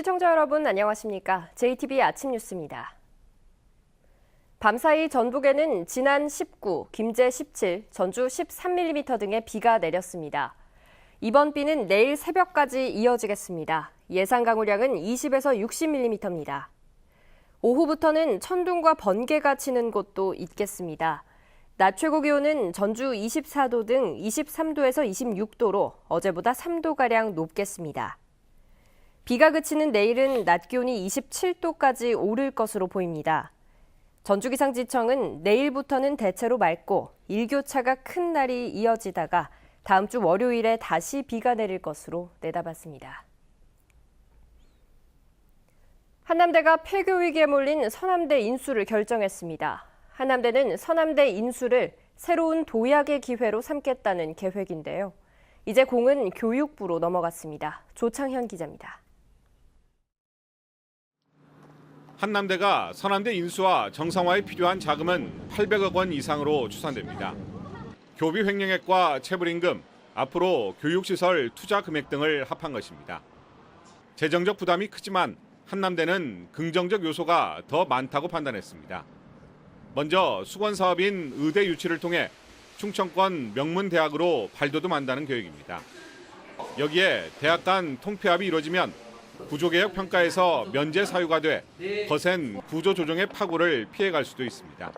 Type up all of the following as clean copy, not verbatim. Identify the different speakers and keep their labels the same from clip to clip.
Speaker 1: 시청자 여러분 안녕하십니까? JTBC 아침 뉴스입니다. 밤사이 전북에는 지난 19, 김제 17, 전주 13mm 등의 비가 내렸습니다. 이번 비는 내일 새벽까지 이어지겠습니다. 예상 강우량은 20에서 60mm입니다. 오후부터는 천둥과 번개가 치는 곳도 있겠습니다. 낮 최고 기온은 전주 24도 등 23도에서 26도로 어제보다 3도가량 높겠습니다. 비가 그치는 내일은 낮 기온이 27도까지 오를 것으로 보입니다. 전주기상지청은 내일부터는 대체로 맑고 일교차가 큰 날이 이어지다가 다음 주 월요일에 다시 비가 내릴 것으로 내다봤습니다. 한남대가 폐교 위기에 몰린 서남대 인수를 결정했습니다. 한남대는 서남대 인수를 새로운 도약의 기회로 삼겠다는 계획인데요. 이제 공은 교육부로 넘어갔습니다. 조창현 기자입니다.
Speaker 2: 한남대가 서남대 인수와 정상화에 필요한 자금은 800억 원 이상으로 추산됩니다. 교비 횡령액과 체불임금, 앞으로 교육시설 투자 금액 등을 합한 것입니다. 재정적 부담이 크지만 한남대는 긍정적 요소가 더 많다고 판단했습니다. 먼저 수건 사업인 의대 유치를 통해 충청권 명문대학으로 발돋움한다는 계획입니다. 여기에 대학 간 통폐합이 이루어지면 구조개혁 평가에서 면제 사유가 돼 거센 구조조정의 파고를 피해갈 수도 있습니다.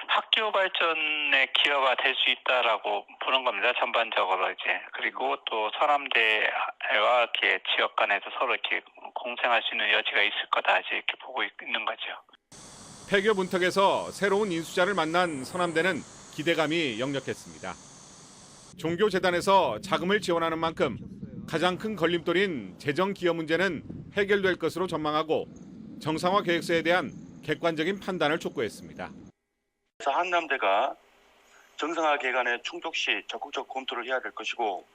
Speaker 3: 학교 발전에 기여가 될 수 있다라고 보는 겁니다. 전반적으로 이제 그리고 또 서남대와 이렇게 지역 간에서 서로 이렇게 공생할 수 있는 여지가 있을 거다 이렇게 보고 있는 거죠.
Speaker 2: 폐교 문턱에서 새로운 인수자를 만난 서남대는 기대감이 역력했습니다. 종교재단에서 자금을 지원하는 만큼 가장 큰 걸림돌인 재정 기여 문제는 해결될 것으로 전망하고 정상화 계획서에 대한 객관적인 판단을 촉구했습니다.
Speaker 4: 한남대가 정상화 계획안의 충족 시 적극적 검토를 해야 될 것이고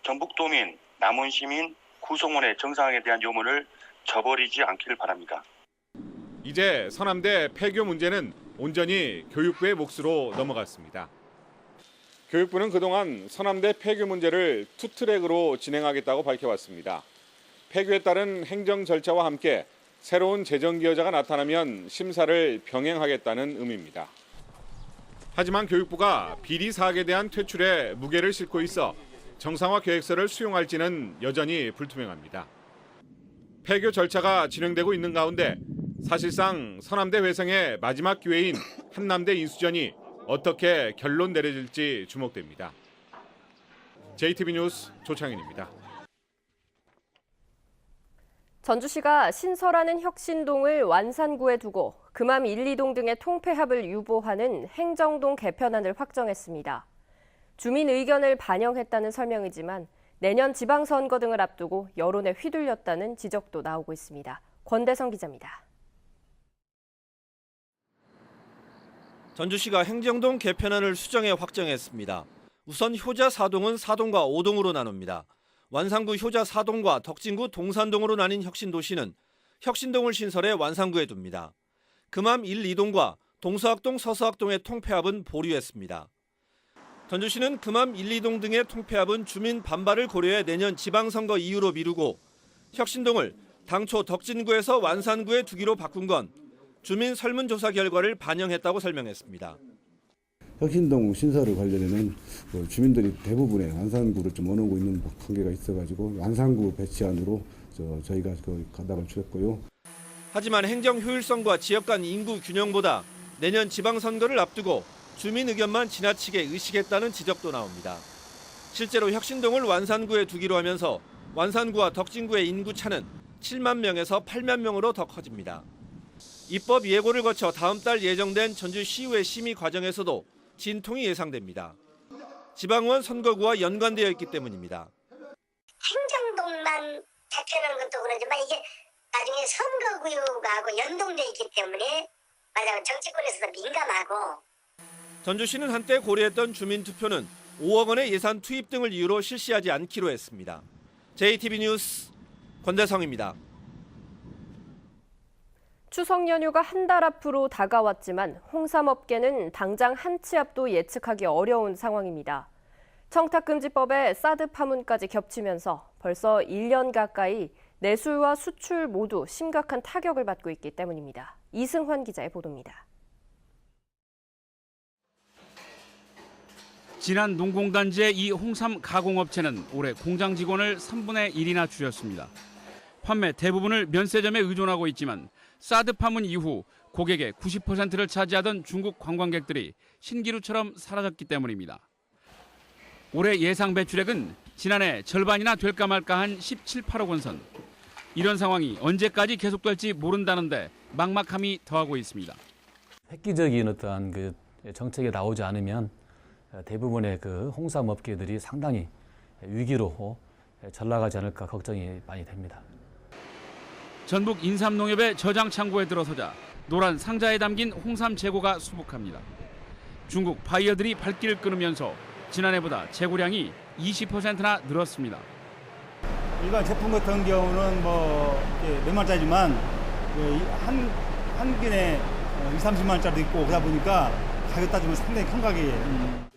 Speaker 4: 전북도민, 남원시민, 구성원의 정상화에 대한 요문을 저버리지 않기를 바랍니다.
Speaker 2: 이제 서남대 폐교 문제는 온전히 교육부의 몫으로 넘어갔습니다. 교육부는 그동안 서남대 폐교 문제를 투트랙으로 진행하겠다고 밝혀왔습니다. 폐교에 따른 행정 절차와 함께 새로운 재정 기여자가 나타나면 심사를 병행하겠다는 의미입니다. 하지만 교육부가 비리 사학에 대한 퇴출에 무게를 싣고 있어 정상화 계획서를 수용할지는 여전히 불투명합니다. 폐교 절차가 진행되고 있는 가운데 사실상 서남대 회생의 마지막 기회인 한남대 인수전이 어떻게 결론 내려질지 주목됩니다. JTBC 뉴스 조창현입니다.
Speaker 1: 전주시가 신설하는 혁신동을 완산구에 두고 금암 1, 2동 등의 통폐합을 유보하는 행정동 개편안을 확정했습니다. 주민 의견을 반영했다는 설명이지만 내년 지방선거 등을 앞두고 여론에 휘둘렸다는 지적도 나오고 있습니다. 권대성 기자입니다.
Speaker 5: 전주시가 행정동 개편안을 수정해 확정했습니다. 우선 효자 4동은 4동과 5동으로 나눕니다. 완산구 효자 4동과 덕진구 동산동으로 나뉜 혁신도시는 혁신동을 신설해 완산구에 둡니다. 금암 1, 2동과 동서학동, 서서학동의 통폐합은 보류했습니다. 전주시는 금암 1, 2동 등의 통폐합은 주민 반발을 고려해 내년 지방선거 이후로 미루고 혁신동을 당초 덕진구에서 완산구에 두기로 바꾼 건 주민 설문조사 결과를 반영했다고 설명했습니다.
Speaker 6: 혁신동 신설을 관련해는 주민들이 대부분의 완산구를 좀 원하고 있는 관계가 있어가지고 완산구 배치안으로 저희가 가닥을 쳤고요.
Speaker 5: 하지만 행정 효율성과 지역 간 인구 균형보다 내년 지방선거를 앞두고 주민 의견만 지나치게 의식했다는 지적도 나옵니다. 실제로 혁신동을 완산구에 두기로 하면서 완산구와 덕진구의 인구 차는 7만 명에서 8만 명으로 더 커집니다. 입법 예고를 거쳐 다음 달 예정된 전주시의회 심의 과정에서도 진통이 예상됩니다. 지방의원 선거구와 연관되어 있기 때문입니다.
Speaker 7: 행정동만 잡혀놓은 것도 그러지만 이게 나중에 선거구역하고 연동되어 있기 때문에 맞아요. 정치권에서도 민감하고.
Speaker 5: 전주시는 한때 고려했던 주민투표는 5억 원의 예산 투입 등을 이유로 실시하지 않기로 했습니다. JTBC 뉴스 권대성입니다.
Speaker 1: 추석 연휴가 한 달 앞으로 다가왔지만 홍삼업계는 당장 한 치 앞도 예측하기 어려운 상황입니다. 청탁금지법에 사드 파문까지 겹치면서 벌써 1년 가까이 내수와 수출 모두 심각한 타격을 받고 있기 때문입니다. 이승환 기자의 보도입니다.
Speaker 8: 지난 농공단지의 이 홍삼 가공업체는 올해 공장 직원을 3분의 1이나 줄였습니다. 판매 대부분을 면세점에 의존하고 있지만 사드 파문 이후 고객의 90%를 차지하던 중국 관광객들이 신기루처럼 사라졌기 때문입니다. 올해 예상 배출액은 지난해 절반이나 될까 말까 한 17, 8억 원 선. 이런 상황이 언제까지 계속될지 모른다는데 막막함이 더하고 있습니다.
Speaker 9: 획기적인 어떠한 그 정책이 나오지 않으면 대부분의 그 홍삼 업계들이 상당히 위기로 잘 나가지 않을까 걱정이 많이 됩니다.
Speaker 8: 전북 인삼농협의 저장 창고에 들어서자 노란 상자에 담긴 홍삼 재고가 수북합니다. 중국 바이어들이 발길을 끊으면서 지난해보다 재고량이 20%나 늘었습니다.
Speaker 10: 일반 제품 같은 경우는 몇만 짜리지만 한 근에 2, 30만 원짜리도 있고 그러다 보니까 가격 따지면 상당히 큰가격이에요.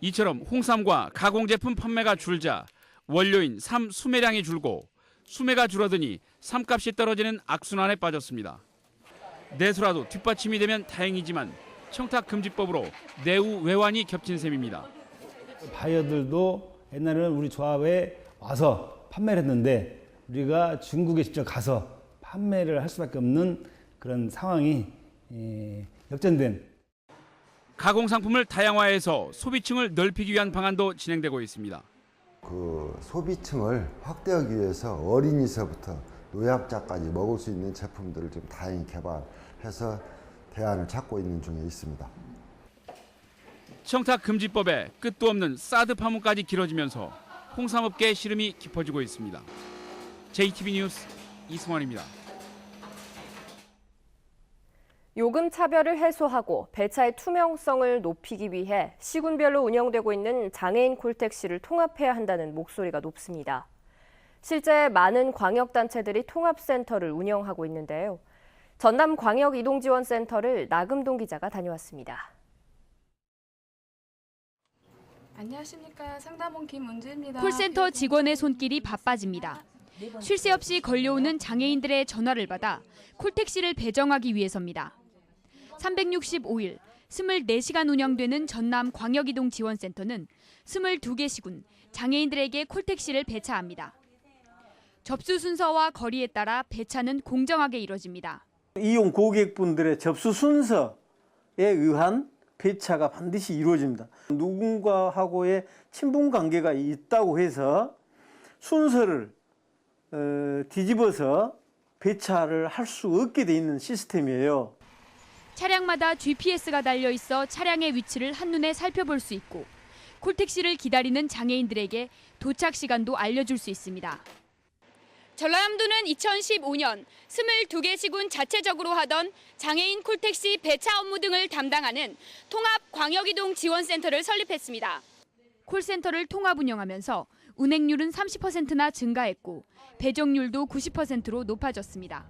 Speaker 8: 이처럼 홍삼과 가공제품 판매가 줄자 원료인 삼 수매량이 줄고 수매가 줄어드니 삼값이 떨어지는 악순환에 빠졌습니다. 내수라도 뒷받침이 되면 다행이지만 청탁금지법으로 내후 외환이 겹친 셈입니다.
Speaker 10: 바이어들도 옛날에는 우리 조합에 와서 판매를 했는데 우리가 중국에 직접 가서 판매를 할 수밖에 없는 그런 상황이 역전된.
Speaker 8: 가공상품을 다양화해서 소비층을 넓히기 위한 방안도 진행되고 있습니다.
Speaker 11: 그 소비층을 확대하기 위해서 어린이서부터 노약자까지 먹을 수 있는 제품들을 지금 다행히 개발해서 대안을 찾고 있는 중에 있습니다.
Speaker 8: 청탁금지법에 끝도 없는 사드 파문까지 길어지면서 홍삼업계의 시름이 깊어지고 있습니다. JTB 뉴스 이승환입니다.
Speaker 1: 요금 차별을 해소하고 배차의 투명성을 높이기 위해 시군별로 운영되고 있는 장애인 콜택시를 통합해야 한다는 목소리가 높습니다. 실제 많은 광역단체들이 통합센터를 운영하고 있는데요. 전남광역이동지원센터를 나금동 기자가 다녀왔습니다.
Speaker 12: 안녕하십니까. 상담원 김은주입니다.
Speaker 13: 콜센터 직원의 손길이 바빠집니다. 쉴 새 없이 걸려오는 장애인들의 전화를 받아 콜택시를 배정하기 위해서입니다. 365일 24시간 운영되는 전남광역이동지원센터는 22개 시군 장애인들에게 콜택시를 배차합니다. 접수 순서와 거리에 따라 배차는 공정하게 이뤄집니다.
Speaker 14: 이용 고객분들의 접수 순서에 의한 배차가 반드시 이루어집니다. 누군가하고의 친분 관계가 있다고 해서 순서를 뒤집어서 배차를 할 수 없게 돼 있는 시스템이에요.
Speaker 13: 차량마다 GPS가 달려 있어 차량의 위치를 한눈에 살펴볼 수 있고 콜택시를 기다리는 장애인들에게 도착 시간도 알려줄 수 있습니다. 전라남도는 2015년 22개 시군 자체적으로 하던 장애인 콜택시 배차 업무 등을 담당하는 통합광역이동지원센터를 설립했습니다. 콜센터를 통합 운영하면서 운행률은 30%나 증가했고 배정률도 90%로 높아졌습니다.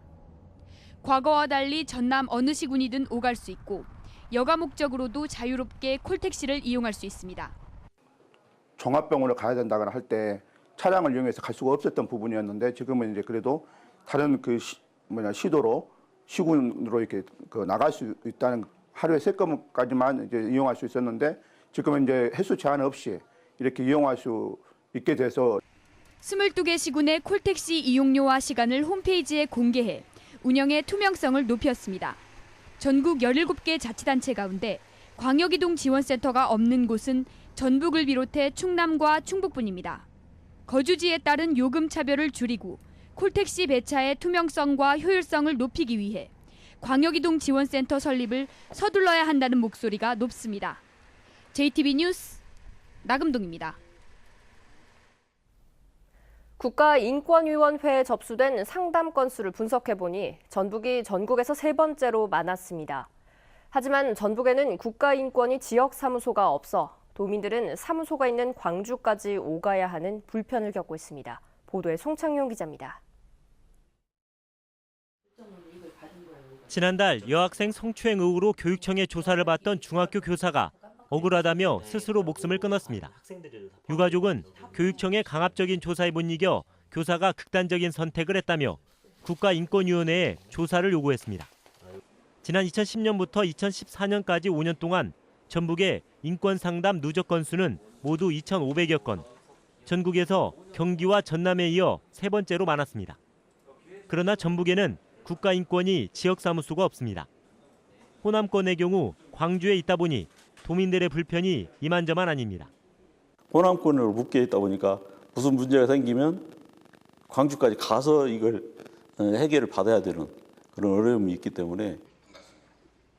Speaker 13: 과거와 달리 전남 어느 시군이든 오갈 수 있고 여가 목적으로도 자유롭게 콜택시를 이용할 수 있습니다.
Speaker 15: 종합병원을 가야 된다거나 할 때 차량을 이용해서 갈 수가 없었던 부분이었는데 지금은 이제 그래도 다른 시도로 시군으로 이렇게 나갈 수 있다는 하루에 3건까지만 이제 이용할 수 있었는데 지금은 이제 횟수 제한 없이 이렇게 이용할 수 있게 돼서
Speaker 13: 22개 시군의 콜택시 이용료와 시간을 홈페이지에 공개해 운영의 투명성을 높였습니다. 전국 17개 자치단체 가운데 광역이동지원센터가 없는 곳은 전북을 비롯해 충남과 충북뿐입니다. 거주지에 따른 요금 차별을 줄이고 콜택시 배차의 투명성과 효율성을 높이기 위해 광역이동지원센터 설립을 서둘러야 한다는 목소리가 높습니다. JTB 뉴스 나금동입니다.
Speaker 1: 국가인권위원회에 접수된 상담 건수를 분석해보니 전북이 전국에서 3번째로 많았습니다. 하지만 전북에는 국가인권위 지역사무소가 없어 도민들은 사무소가 있는 광주까지 오가야 하는 불편을 겪고 있습니다. 보도에 송창용 기자입니다.
Speaker 16: 지난달 여학생 성추행 의혹으로 교육청에 조사를 받던 중학교 교사가 억울하다며 스스로 목숨을 끊었습니다. 유가족은 교육청의 강압적인 조사에 못 이겨 교사가 극단적인 선택을 했다며 국가인권위원회에 조사를 요구했습니다. 지난 2010년부터 2014년까지 5년 동안 전북의 인권상담 누적 건수는 모두 2,500여 건, 전국에서 경기와 전남에 이어 세 번째로 많았습니다. 그러나 전북에는 국가인권위 지역사무소가 없습니다. 호남권의 경우 광주에 있다 보니 도민들의 불편이 이만저만 아닙니다.
Speaker 17: 호남권으로 묶여 있다 보니까 무슨 문제가 생기면 광주까지 가서 이걸 해결을 받아야 되는 그런 어려움이 있기 때문에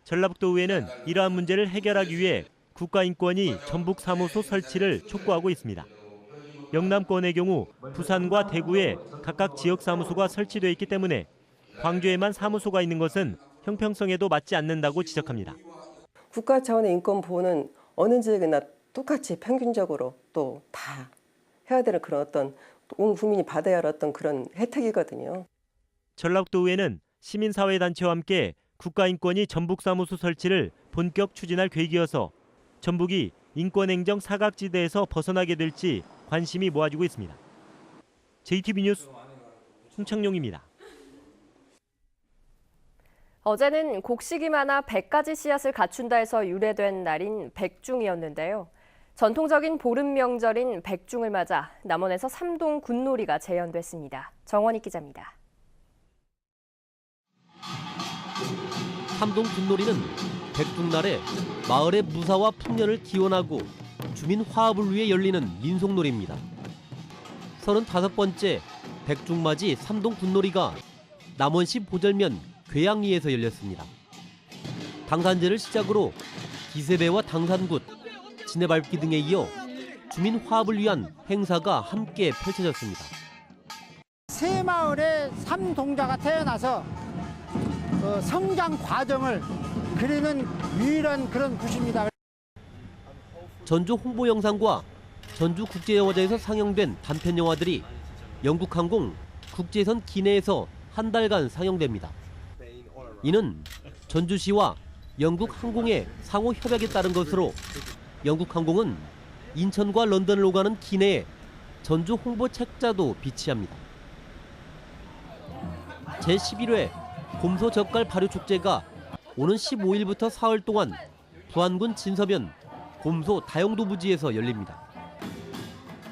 Speaker 16: 전라북도의회는 이러한 문제를 해결하기 위해 국가인권위 전북사무소 설치를 촉구하고 있습니다. 영남권의 경우 부산과 대구에 각각 지역사무소가 설치되어 있기 때문에 광주에만 사무소가 있는 것은 형평성에도 맞지 않는다고 지적합니다.
Speaker 18: 국가 차원의 인권 보호는 어느 지역이나 똑같이 평균적으로 또 다 해야 되는 그런 어떤 온 국민이 받아야 할 어떤 그런 혜택이거든요.
Speaker 16: 전라북도의회는 시민사회단체와 함께 국가인권위 전북사무소 설치를 본격 추진할 계획이어서 전북이 인권행정 사각지대에서 벗어나게 될지 관심이 모아지고 있습니다. JTB 뉴스 홍창용입니다.
Speaker 1: 어제는 곡식이 많아 100가지 씨앗을 갖춘다 해서 유래된 날인 백중이었는데요. 전통적인 보름 명절인 백중을 맞아 남원에서 삼동 굿놀이가 재현됐습니다. 정원익 기자입니다.
Speaker 19: 삼동 굿놀이는 백중날에 마을의 무사와 풍년을 기원하고 주민 화합을 위해 열리는 민속놀이입니다. 35번째 백중맞이 삼동 굿놀이가 남원시 보절면 괴양리에서 열렸습니다. 당산제를 시작으로 기세배와 당산굿, 지네밟기 등에 이어 주민 화합을 위한 행사가 함께 펼쳐졌습니다.
Speaker 20: 새 마을에 삼동자가 태어나서 성장 과정을 그리는 유일한 그런 굿입니다.
Speaker 19: 전주 홍보 영상과 전주국제영화제에서 상영된 단편 영화들이 영국항공 국제선 기내에서 한 달간 상영됩니다. 이는 전주시와 영국 항공의 상호 협약에 따른 것으로 영국 항공은 인천과 런던을 오가는 기내에 전주 홍보 책자도 비치합니다. 제11회 곰소 젓갈 발효 축제가 오는 15일부터 사흘 동안 부안군 진서면 곰소 다용도 부지에서 열립니다.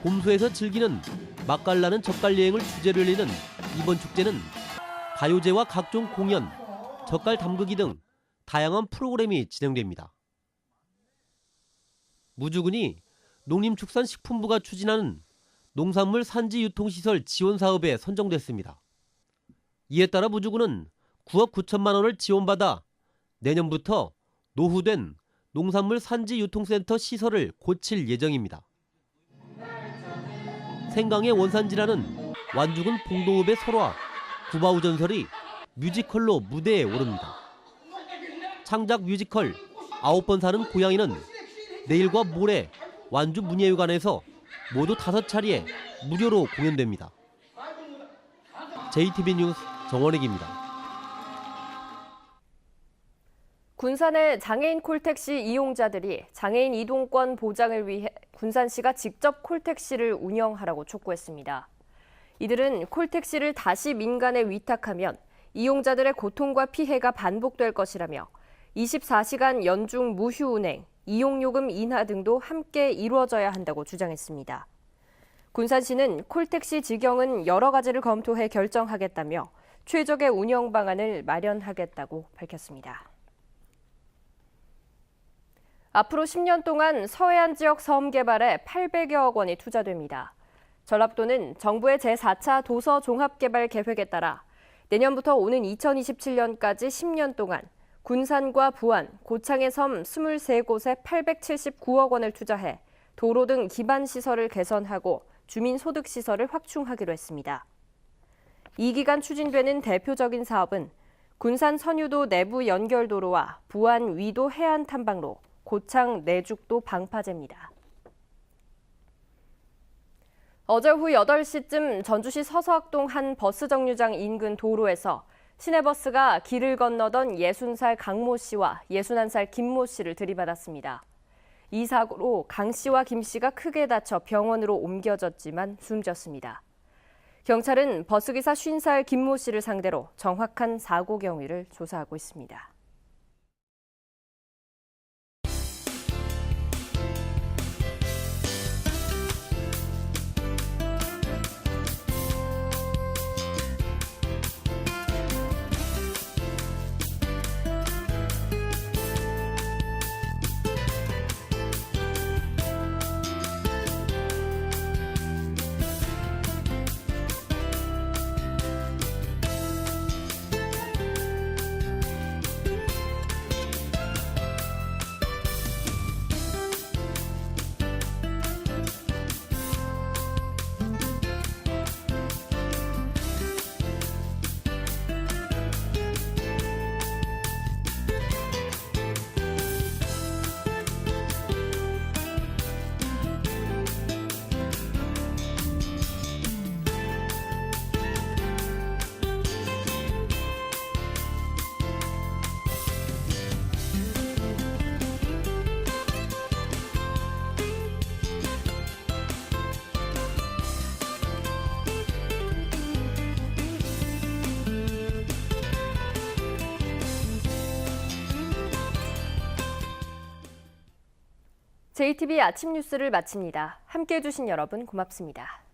Speaker 19: 곰소에서 즐기는 맛깔나는 젓갈 여행을 주제로 열리는 이번 축제는 가요제와 각종 공연, 젓갈 담그기 등 다양한 프로그램이 진행됩니다. 무주군이 농림축산식품부가 추진하는 농산물 산지 유통시설 지원 사업에 선정됐습니다. 이에 따라 무주군은 9억 9천만 원을 지원받아 내년부터 노후된 농산물 산지 유통센터 시설을 고칠 예정입니다. 생강의 원산지라는 완주군 봉동읍의 설화, 구바우 전설이 뮤지컬로 무대에 오릅니다. 창작 뮤지컬 9번 사는 고양이는 내일과 모레 완주 문예회관에서 모두 5차례에 무료로 공연됩니다. JTB 뉴스 정원익입니다.
Speaker 1: 군산의 장애인 콜택시 이용자들이 장애인 이동권 보장을 위해 군산시가 직접 콜택시를 운영하라고 촉구했습니다. 이들은 콜택시를 다시 민간에 위탁하면 이용자들의 고통과 피해가 반복될 것이라며 24시간 연중 무휴 운행, 이용요금 인하 등도 함께 이루어져야 한다고 주장했습니다. 군산시는 콜택시 직영은 여러 가지를 검토해 결정하겠다며 최적의 운영 방안을 마련하겠다고 밝혔습니다. 앞으로 10년 동안 서해안 지역 섬 개발에 800여억 원이 투자됩니다. 전라북도는 정부의 제4차 도서 종합개발 계획에 따라 내년부터 오는 2027년까지 10년 동안 군산과 부안, 고창의 섬 23곳에 879억 원을 투자해 도로 등 기반 시설을 개선하고 주민 소득 시설을 확충하기로 했습니다. 이 기간 추진되는 대표적인 사업은 군산 선유도 내부 연결도로와 부안 위도 해안 탐방로, 고창 내죽도 방파제입니다. 어제 오후 8시쯤 전주시 서서학동 한 버스 정류장 인근 도로에서 시내버스가 길을 건너던 60살 강모 씨와 61살 김모 씨를 들이받았습니다. 이 사고로 강 씨와 김 씨가 크게 다쳐 병원으로 옮겨졌지만 숨졌습니다. 경찰은 버스기사 50살 김모 씨를 상대로 정확한 사고 경위를 조사하고 있습니다. JTBC 아침 뉴스를 마칩니다. 함께해 주신 여러분 고맙습니다.